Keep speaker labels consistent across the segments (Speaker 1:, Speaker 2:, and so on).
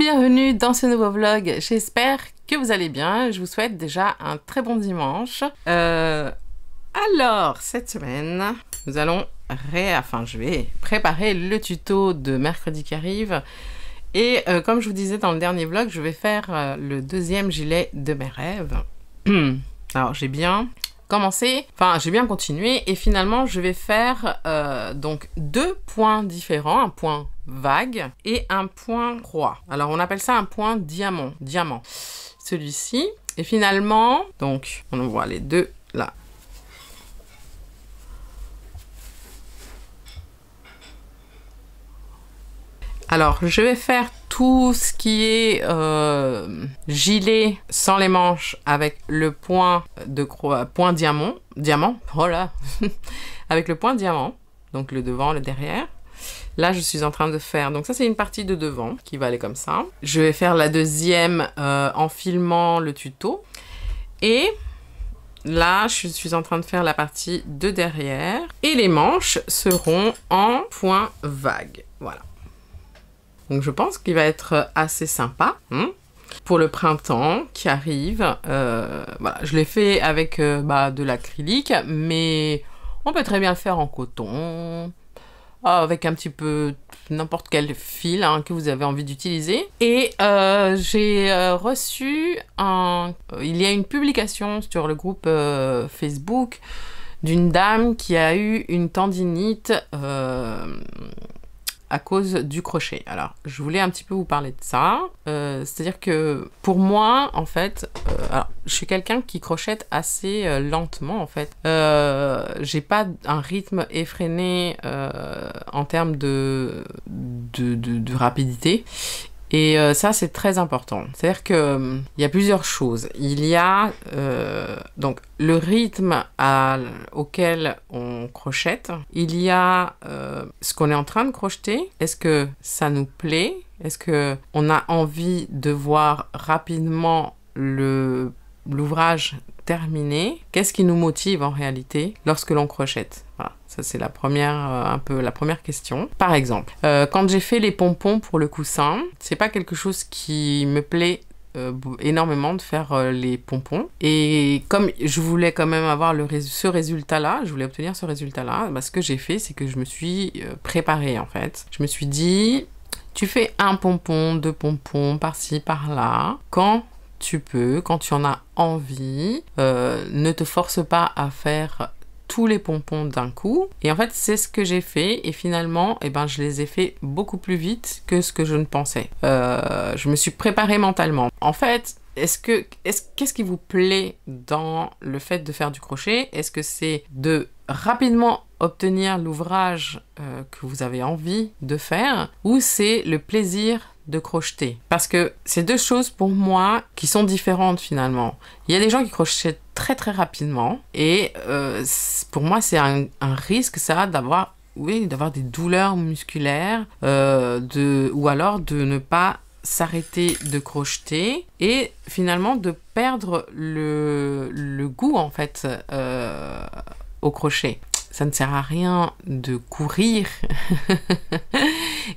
Speaker 1: bienvenue dans ce nouveau vlog, j'espère que vous allez bien, je vous souhaite déjà un très bon dimanche. Alors, cette semaine, nous allons je vais préparer le tuto de mercredi qui arrive. Et comme je vous disais dans le dernier vlog, je vais faire le deuxième gilet de mes rêves. Alors, j'ai bien continué et finalement, je vais faire donc deux points différents, un point vague et un point croix. Alors, on appelle ça un point diamant, celui-ci. Et finalement, donc, on voit les deux là. Alors, je vais faire tout ce qui est gilet sans les manches avec le point de point diamant, voilà, avec le point diamant, donc le devant, le derrière. Là, je suis en train de faire, donc ça c'est une partie de devant qui va aller comme ça. Je vais faire la deuxième en filmant le tuto. Et là, je suis en train de faire la partie de derrière. Et les manches seront en point vague, voilà. Donc je pense qu'il va être assez sympa pour le printemps qui arrive. Voilà, je l'ai fait avec de l'acrylique, mais on peut très bien le faire en coton, avec un petit peu n'importe quel fil que vous avez envie d'utiliser. Et j'ai reçu il y a une publication sur le groupe Facebook d'une dame qui a eu une tendinite à cause du crochet. Alors, je voulais un petit peu vous parler de ça. C'est-à-dire que pour moi, en fait, alors, je suis quelqu'un qui crochette assez lentement, en fait. J'ai pas un rythme effréné en termes de rapidité. Et ça, c'est très important. C'est-à-dire que il y a plusieurs choses. Il y a donc le rythme auquel on crochette. Il y a ce qu'on est en train de crocheter. Est-ce que ça nous plaît? Est-ce que on a envie de voir rapidement l'ouvrage terminé? Qu'est-ce qui nous motive en réalité lorsque l'on crochette? Voilà, ça c'est la première question. Par exemple, quand j'ai fait les pompons pour le coussin, c'est pas quelque chose qui me plaît énormément de faire les pompons. Et comme je voulais quand même avoir ce résultat-là, je voulais obtenir ce résultat-là, ce que j'ai fait, c'est que je me suis préparée en fait. Je me suis dit, tu fais un pompon, deux pompons, par-ci, par-là, quand tu peux, quand tu en as envie, ne te force pas à faire tous les pompons d'un coup. Et en fait, c'est ce que j'ai fait. Et finalement, je les ai fait beaucoup plus vite que ce que je ne pensais. Je me suis préparée mentalement. En fait, qu'est-ce qui vous plaît dans le fait de faire du crochet? Est-ce que c'est de rapidement obtenir l'ouvrage que vous avez envie de faire, ou c'est le plaisir de crocheter? Parce que c'est deux choses pour moi qui sont différentes finalement. Il y a des gens qui crochettent très très rapidement et pour moi c'est un risque ça d'avoir des douleurs musculaires ou alors de ne pas s'arrêter de crocheter et finalement de perdre le goût en fait au crochet. Ça ne sert à rien de courir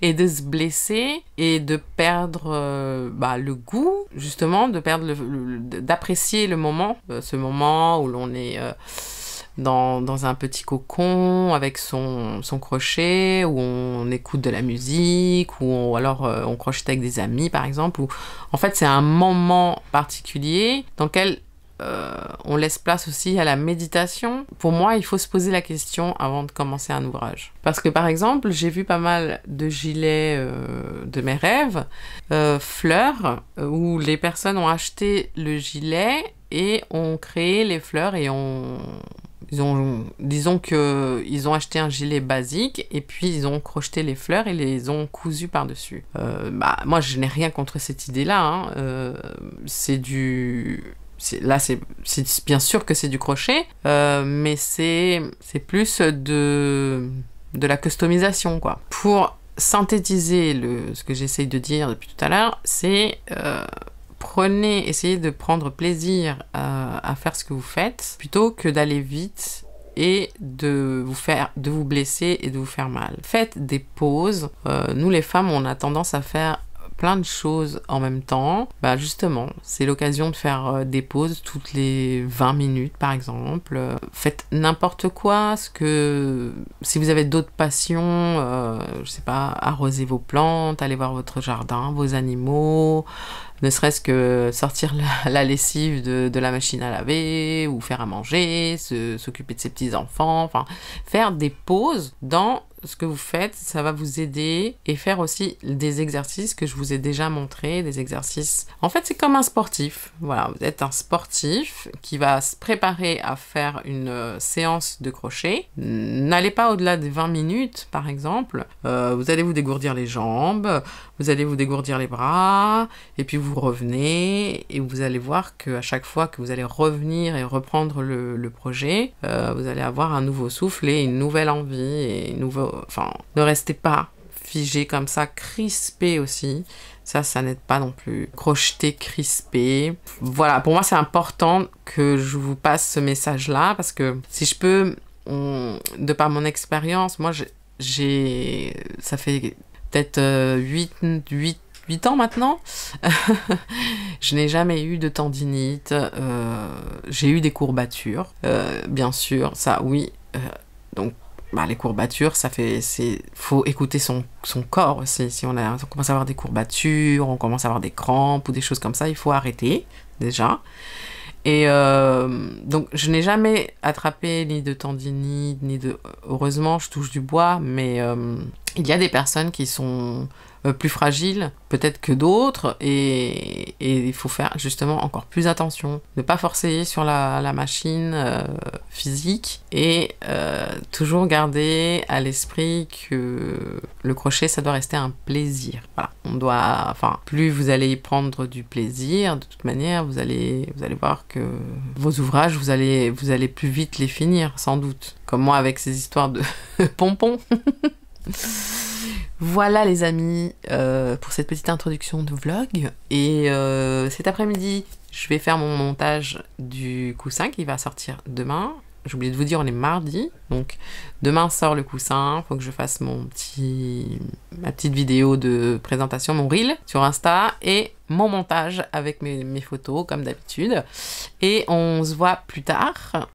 Speaker 1: et de se blesser et de perdre le goût, justement, d'apprécier le moment, ce moment où l'on est dans un petit cocon avec son crochet, où on écoute de la musique, ou alors on crochette avec des amis par exemple, où en fait c'est un moment particulier dans lequel on laisse place aussi à la méditation. Pour moi, il faut se poser la question avant de commencer un ouvrage. Parce que par exemple, j'ai vu pas mal de gilets de mes rêves, fleurs, où les personnes ont acheté le gilet et ont créé les fleurs et disons qu'ils ont acheté un gilet basique et puis ils ont crocheté les fleurs et les ont cousues par-dessus. Moi, je n'ai rien contre cette idée-là. C'est bien sûr que c'est du crochet, mais c'est plus de la customisation, quoi. Pour synthétiser ce que j'essaye de dire depuis tout à l'heure, c'est essayez de prendre plaisir à faire ce que vous faites, plutôt que d'aller vite et de vous blesser et de vous faire mal. Faites des pauses. Nous les femmes, on a tendance à faire plein de choses en même temps, bah justement, c'est l'occasion de faire des pauses toutes les 20 minutes par exemple. Faites n'importe quoi, si vous avez d'autres passions, je sais pas, arroser vos plantes, aller voir votre jardin, vos animaux, ne serait-ce que sortir la lessive de la machine à laver, ou faire à manger, s'occuper de ses petits-enfants, enfin, faire des pauses dans ce que vous faites, ça va vous aider, et faire aussi des exercices que je vous ai déjà montrés, des exercices... En fait, c'est comme un sportif. Voilà, vous êtes un sportif qui va se préparer à faire une séance de crochet. N'allez pas au-delà des 20 minutes, par exemple. Vous allez vous dégourdir les jambes, vous allez vous dégourdir les bras, et puis vous revenez, et vous allez voir qu'à chaque fois que vous allez revenir et reprendre le projet, vous allez avoir un nouveau souffle et une nouvelle envie, et enfin, ne restez pas figé comme ça, crispé aussi. Ça n'aide pas non plus. Crocheter, crispé. Voilà, pour moi, c'est important que je vous passe ce message-là, parce que si je peux, de par mon expérience, moi, ça fait peut-être 8 ans maintenant, je n'ai jamais eu de tendinite, j'ai eu des courbatures, bien sûr, ça oui, donc les courbatures, faut écouter son corps aussi. Si on commence à avoir des courbatures, on commence à avoir des crampes ou des choses comme ça, il faut arrêter déjà. Et donc je n'ai jamais attrapé ni de tendinite, heureusement, je touche du bois, mais il y a des personnes qui sont plus fragiles peut-être que d'autres, et il faut faire justement encore plus attention, ne pas forcer sur la machine physique, et toujours garder à l'esprit que le crochet, ça doit rester un plaisir. Voilà, plus vous allez y prendre du plaisir, de toute manière, vous allez voir que vos ouvrages, vous allez plus vite les finir, sans doute, comme moi avec ces histoires de pompons. Voilà les amis, pour cette petite introduction de vlog, et cet après-midi je vais faire mon montage du coussin qui va sortir demain. J'ai oublié de vous dire, on est mardi, donc demain sort le coussin, faut que je fasse ma petite vidéo de présentation, mon reel sur Insta, et mon montage avec mes photos comme d'habitude, et on se voit plus tard.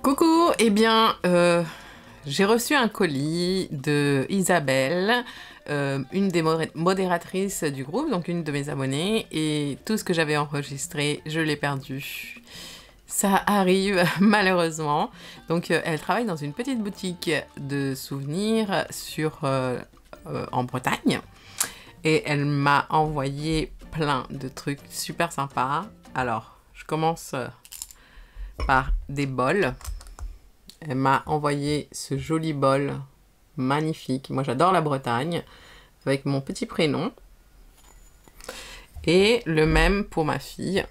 Speaker 1: Coucou, eh bien, j'ai reçu un colis de Isabelle, une des modératrices du groupe, donc une de mes abonnées, et tout ce que j'avais enregistré, je l'ai perdu. Ça arrive malheureusement. Donc elle travaille dans une petite boutique de souvenirs en Bretagne, et elle m'a envoyé plein de trucs super sympas. Alors, je commence par des bols. Elle m'a envoyé ce joli bol magnifique. Moi, j'adore la Bretagne, avec mon petit prénom. Et le même pour ma fille.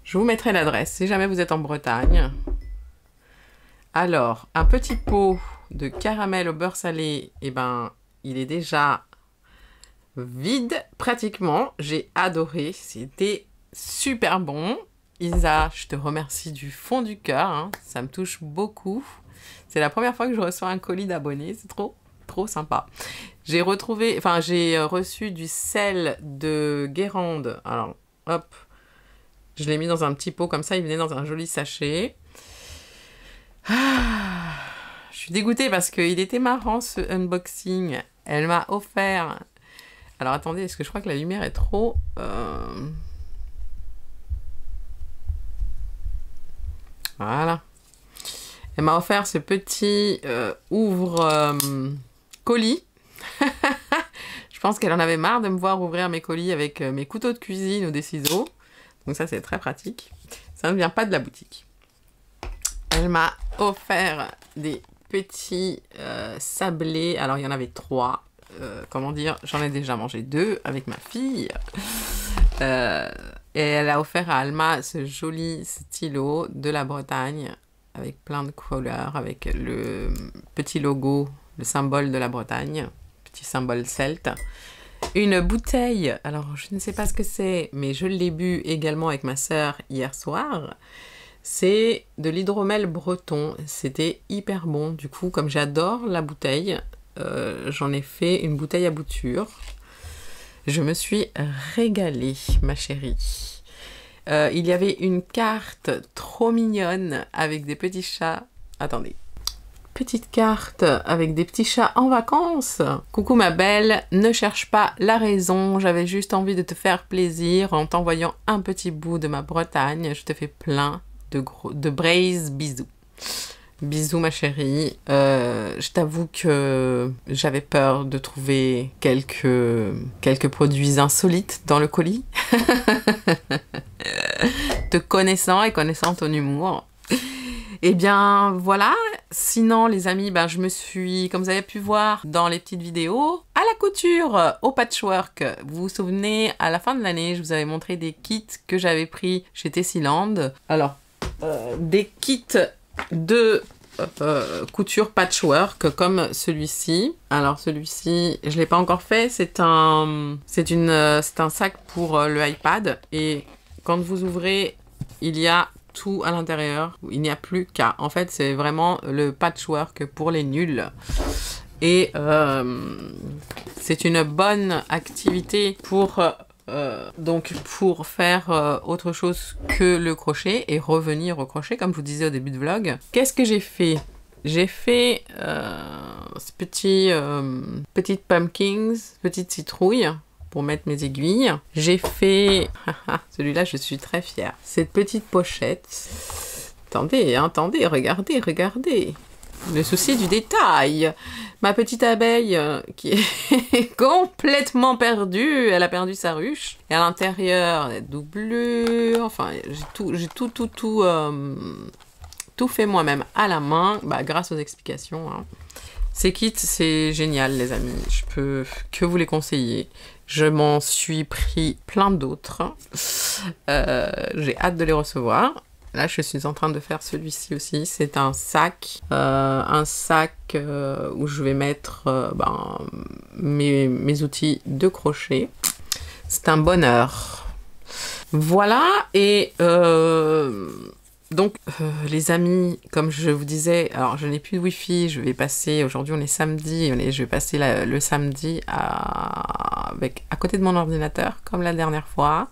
Speaker 1: Je vous mettrai l'adresse si jamais vous êtes en Bretagne. Alors, un petit pot de caramel au beurre salé, eh ben, il est déjà vide pratiquement. J'ai adoré, c'était super bon. Isa, je te remercie du fond du cœur, hein. Ça me touche beaucoup. C'est la première fois que je reçois un colis d'abonnés, c'est trop sympa. J'ai reçu du sel de Guérande. Alors, hop, je l'ai mis dans un petit pot comme ça, il venait dans un joli sachet. Ah, je suis dégoûtée parce qu'il était marrant ce unboxing. Elle m'a offert... Alors attendez, est-ce que je crois que la lumière est trop... Voilà. Elle m'a offert ce petit ouvre-colis. Je pense qu'elle en avait marre de me voir ouvrir mes colis avec mes couteaux de cuisine ou des ciseaux. Donc ça, c'est très pratique. Ça ne vient pas de la boutique. Elle m'a offert des petits sablés. Alors, il y en avait 3. Comment dire, j'en ai déjà mangé 2 avec ma fille. Et elle a offert à Alma ce joli stylo de la Bretagne avec plein de couleurs, avec le petit logo, le symbole de la Bretagne, petit symbole celte. Une bouteille, alors je ne sais pas ce que c'est, mais je l'ai bu également avec ma sœur hier soir. C'est de l'hydromel breton, c'était hyper bon. Du coup, comme j'adore la bouteille, j'en ai fait une bouteille à bouture. Je me suis régalée, ma chérie. Il y avait une carte trop mignonne avec des petits chats. Attendez. Petite carte avec des petits chats en vacances. Coucou ma belle, ne cherche pas la raison. J'avais juste envie de te faire plaisir en t'envoyant un petit bout de ma Bretagne. Je te fais plein de braise bisous. Bisous ma chérie. Je t'avoue que j'avais peur de trouver quelques produits insolites dans le colis. Te connaissant et connaissant ton humour. Eh bien voilà, sinon les amis, je me suis, comme vous avez pu voir dans les petites vidéos, à la couture, au patchwork. Vous vous souvenez, à la fin de l'année, je vous avais montré des kits que j'avais pris chez Tessiland. Alors, des kits de couture patchwork comme celui-ci. Alors celui-ci, je ne l'ai pas encore fait, c'est un sac pour le iPad et quand vous ouvrez, il y a tout à l'intérieur, il n'y a plus qu'à. En fait, c'est vraiment le patchwork pour les nuls. Et c'est une bonne activité pour faire autre chose que le crochet et revenir au crochet, comme je vous disais au début de vlog. Qu'est-ce que j'ai fait? J'ai fait ce petites pumpkins, petites citrouilles pour mettre mes aiguilles. J'ai fait, celui-là je suis très fière, cette petite pochette. Attendez, attendez, regardez, regardez. Le souci du détail. Ma petite abeille qui est complètement perdue. Elle a perdu sa ruche. Et à l'intérieur, elle est doublée. Enfin, j'ai tout fait moi-même à la main, grâce aux explications. Hein. Ces kits, c'est génial, les amis. Je peux que vous les conseiller. Je m'en suis pris plein d'autres. J'ai hâte de les recevoir. Là, je suis en train de faire celui-ci aussi. C'est un sac où je vais mettre mes outils de crochet. C'est un bonheur. Voilà, et donc, les amis, comme je vous disais, alors je n'ai plus de Wi-Fi, je vais passer, aujourd'hui on est samedi, je vais passer le samedi à côté de mon ordinateur, comme la dernière fois.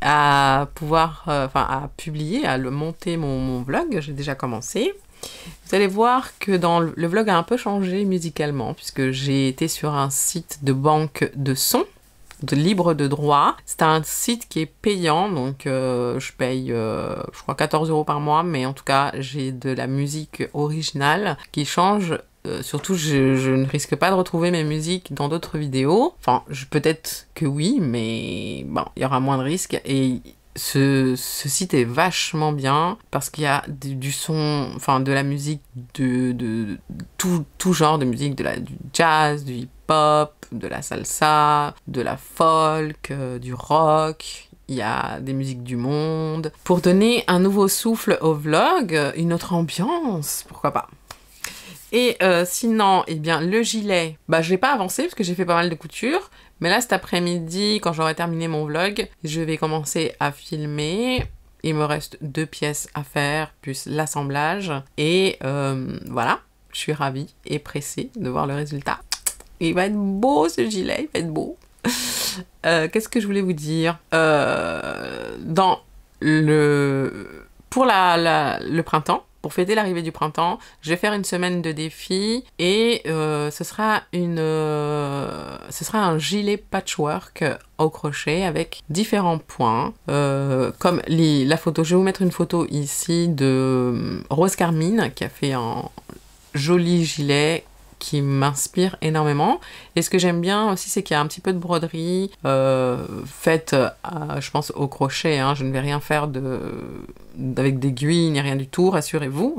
Speaker 1: à pouvoir, à publier, à le monter mon vlog. J'ai déjà commencé. Vous allez voir que le vlog a un peu changé musicalement, puisque j'ai été sur un site de banque de sons, libre de droit. C'est un site qui est payant, donc je paye, je crois, 14 € par mois, mais en tout cas, j'ai de la musique originale qui change. Surtout, je ne risque pas de retrouver mes musiques dans d'autres vidéos. Enfin, peut-être que oui, mais bon, il y aura moins de risques. Et ce site est vachement bien parce qu'il y a du son, enfin de la musique, de tout genre de musique, du jazz, du hip-hop, de la salsa, de la folk, du rock. Il y a des musiques du monde. Pour donner un nouveau souffle au vlog, une autre ambiance, pourquoi pas. Et sinon, eh bien, le gilet, je l'ai pas avancé parce que j'ai fait pas mal de couture. Mais là, cet après-midi, quand j'aurai terminé mon vlog, je vais commencer à filmer. Il me reste 2 pièces à faire, plus l'assemblage. Et voilà, je suis ravie et pressée de voir le résultat. Il va être beau ce gilet, il va être beau. Qu'est-ce que je voulais vous dire? Pour le printemps, pour fêter l'arrivée du printemps, je vais faire une semaine de défi et ce sera un gilet patchwork au crochet avec différents points. Comme la photo, je vais vous mettre une photo ici de Rose Carmine qui a fait un joli gilet qui m'inspire énormément. Et ce que j'aime bien aussi, c'est qu'il y a un petit peu de broderie faite, je pense, au crochet. Hein. Je ne vais rien faire avec d'aiguilles ni rien du tout, rassurez-vous.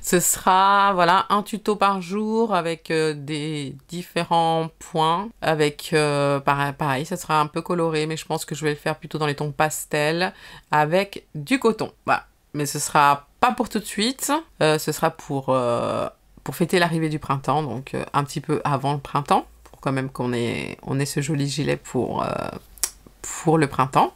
Speaker 1: Ce sera, voilà, un tuto par jour avec des différents points. Avec, pareil, ça sera un peu coloré, mais je pense que je vais le faire plutôt dans les tons pastels avec du coton. Voilà. Mais ce sera pas pour tout de suite. Ce sera pour fêter l'arrivée du printemps, donc un petit peu avant le printemps, pour quand même qu'on ait ce joli gilet pour le printemps.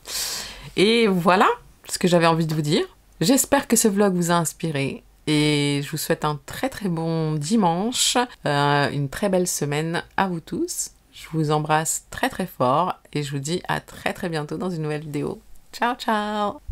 Speaker 1: Et voilà ce que j'avais envie de vous dire. J'espère que ce vlog vous a inspiré et je vous souhaite un très très bon dimanche, une très belle semaine à vous tous. Je vous embrasse très très fort et je vous dis à très très bientôt dans une nouvelle vidéo. Ciao ciao!